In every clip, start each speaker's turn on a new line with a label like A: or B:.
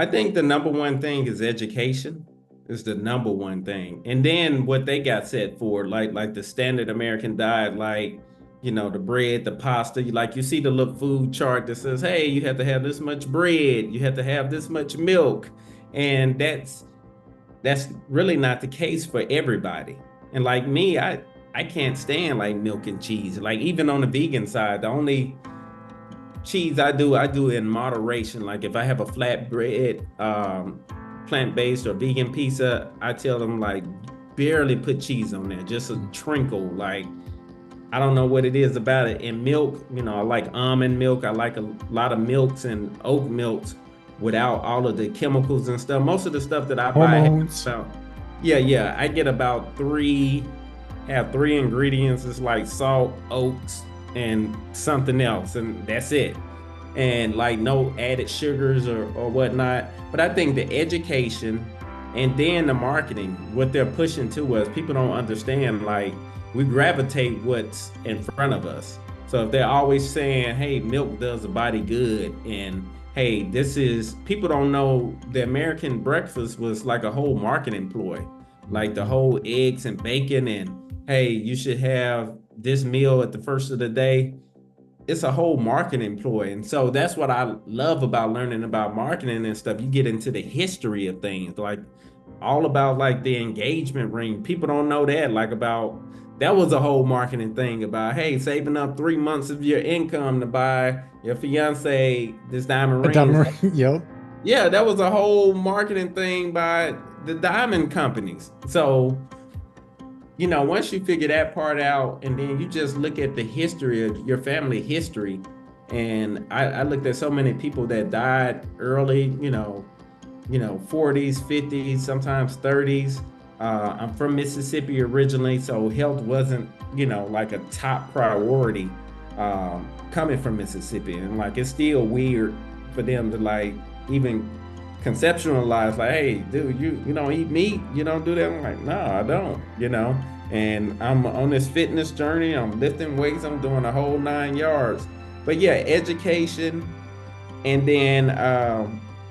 A: I think the number one thing is education is the number one thing. And then what they got set for, like the standard American diet, like, the bread, the pasta, like you see the little food chart that says, hey, you have to have this much bread, you have to have this much milk. And that's really not the case for everybody. And like me, I can't stand like milk and cheese. Like even on the vegan side, the only cheese I do in moderation. Like if I have a flatbread, plant-based or vegan pizza, I tell them like barely put cheese on there, just a trinkle. Like I don't know what it is about it. And milk, I like almond milk. I like a lot of milks and oat milks without all of the chemicals and stuff. Most of the stuff that I buy has
B: Hormones.
A: about, yeah, yeah. I get about have three ingredients. It's like salt, oats, and something else, and that's it. And like no added sugars or whatnot. But I think the education and then the marketing, what they're pushing to us, people don't understand. Like we gravitate what's in front of us. So if they're always saying, hey, milk does the body good, and hey, this is, people don't know the American breakfast was like a whole marketing ploy, like the whole eggs and bacon, and hey, you should have this meal at the first of the day. It's a whole marketing ploy. And so that's what I love about learning about marketing and stuff. You get into the history of things, like all about like the engagement ring. People don't know that, like about that was a whole marketing thing about, hey, saving up 3 months of your income to buy your fiance this diamond
B: A
A: ring. It's
B: diamond
A: like,
B: ring. Yep.
A: yeah, that was a whole marketing thing by the diamond companies. So once you figure that part out, and then you just look at the history of your family history, and I looked at so many people that died early, 40s, 50s, sometimes 30s. I'm from Mississippi originally, so health wasn't, like a top priority coming from Mississippi. And like it's still weird for them to like even conceptualize like, hey, dude, you don't eat meat, you don't do that. I'm like, no, I don't. And I'm on this fitness journey. I'm lifting weights. I'm doing a whole 9 yards. But yeah, education, and then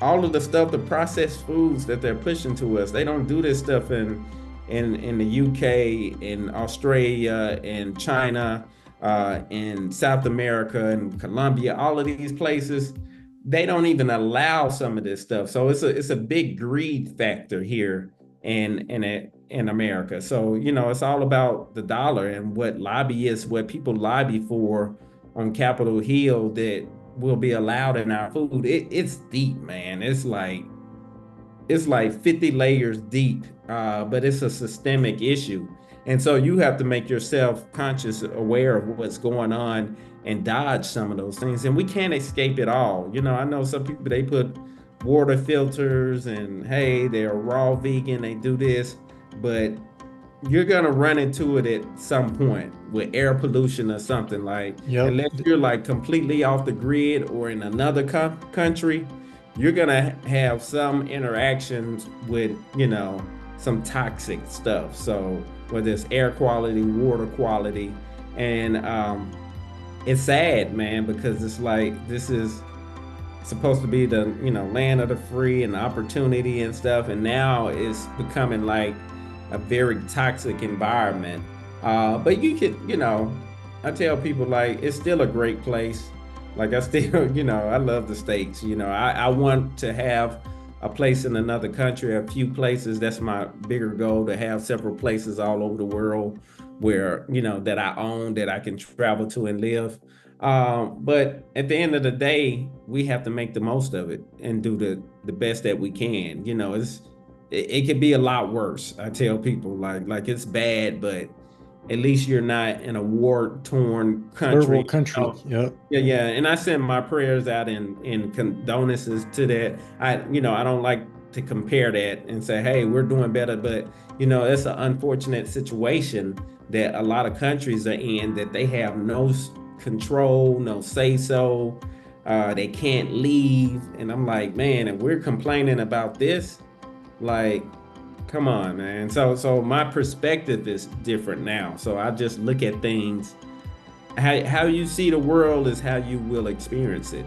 A: all of the stuff, the processed foods that they're pushing to us. They don't do this stuff in the UK, in Australia, in China, in South America, and Colombia. All of these places, they don't even allow some of this stuff. So it's a big greed factor here in America. So it's all about the dollar and what lobbyists, what people lobby for on Capitol Hill that will be allowed in our food. It's deep, man. It's like 50 layers deep, but it's a systemic issue. And so you have to make yourself conscious, aware of what's going on and dodge some of those things. And we can't escape it all. I know some people, they put water filters and hey, they're raw vegan, they do this, but you're gonna run into it at some point with air pollution or something like,
B: Yep.
A: unless you're like completely off the grid or in another country, you're gonna have some interactions with some toxic stuff. So whether it's air quality, water quality, and it's sad, man, because it's like this is supposed to be the land of the free and the opportunity and stuff, and now it's becoming like a very toxic environment. But you could, I tell people like it's still a great place. Like I still, I love the States. I want to have a place in another country, a few places. That's my bigger goal, to have several places all over the world where, that I own, that I can travel to and live. But at the end of the day, we have to make the most of it and do the best that we can. It could be a lot worse. I tell people like it's bad, but at least you're not in a war-torn
B: Third
A: country.
B: world country. Yep.
A: Yeah, yeah. And I send my prayers out in condolences to that. I don't like to compare that and say, hey, we're doing better, but it's an unfortunate situation that a lot of countries are in, that they have no control, no say so. They can't leave. And I'm like, man, and we're complaining about this. Like, come on, man. So my perspective is different now. So I just look at things. How you see the world is how you will experience it.